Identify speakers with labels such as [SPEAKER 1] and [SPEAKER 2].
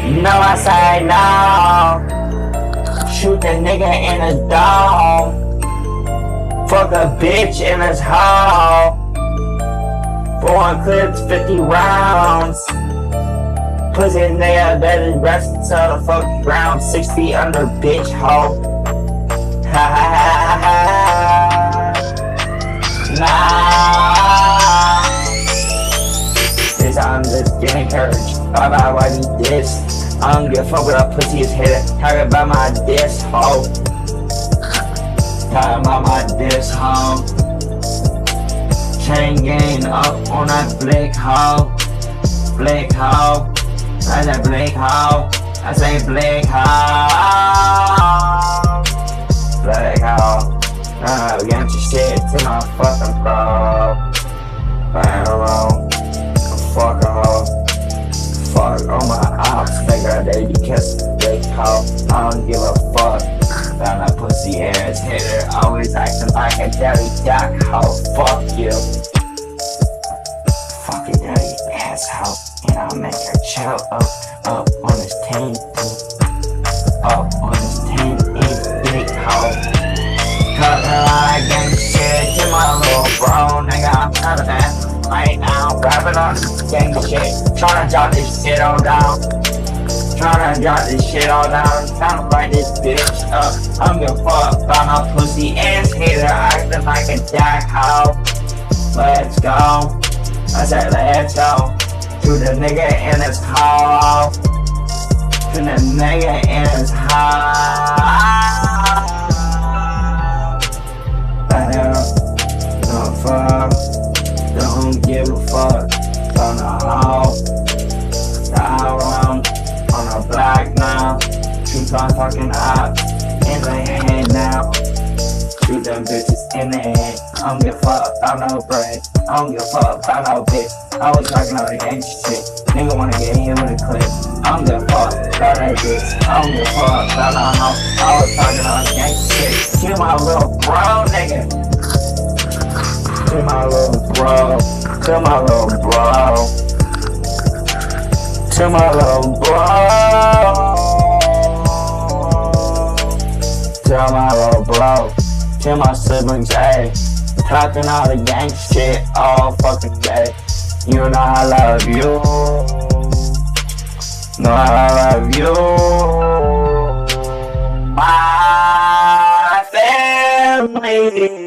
[SPEAKER 1] No, I say no. Shoot the nigga in the dome. Fuck a bitch in his hole. 4 clips, 50 rounds. Pussy nigga better rest until the fucking ground. 6 feet under, bitch hoe. Ha ha ha ha. Nah. This I'm just getting courage. Why me this? I don't give a fuck what a pussy is hit. Talk about my diss hoe. Talk about my diss hoe. Chain gang up on that blick hoe. Blick hoe. I say blick hoe. I say blick hoe. Blick hoe. Get your shit to my fucking bro. Bro. Fuck a hoe. Fuck all my ops, nigga, they be kissing big hoe. I don't give a fuck. Found that pussy ass hitter, always acting like a dirty duck hoe. Fuck you. Fucking dirty asshole. And I'll make her chill up on this 10. Up on this 10-inch big hoe. Cut a lot of gang shit to my little bro, nigga, I'm tired of that. Right now, rapping on this gang shit. Tryna drop this shit all down. Tryna drop this shit all down. Tryna fight this bitch up. I'm gonna fuck about my pussy ass hater. Acting like a jack hoe. Let's go. I said let's go. To the nigga in his hole. To the nigga in his hole. Don't fuck. Don't give a fuck. On the hoe. Down on the block now. Shoot my fucking ops in the head now. Shoot them bitches in the head. I don't give a fuck about no bread. I don't give a fuck about no bitch. I was talking all the gangsta shit. Nigga wanna get hit with a clip. I don't give a fuck about that bitch. I don't give a fuck about no hoe. I was talking all the gangsta shit. Kill my little bro, nigga. Kill my little bro. To my little bro. To my little bro. To my little bro. To my siblings, ayy. Talking all the gang shit all fucking day. You know I love you. Know I love you. My family.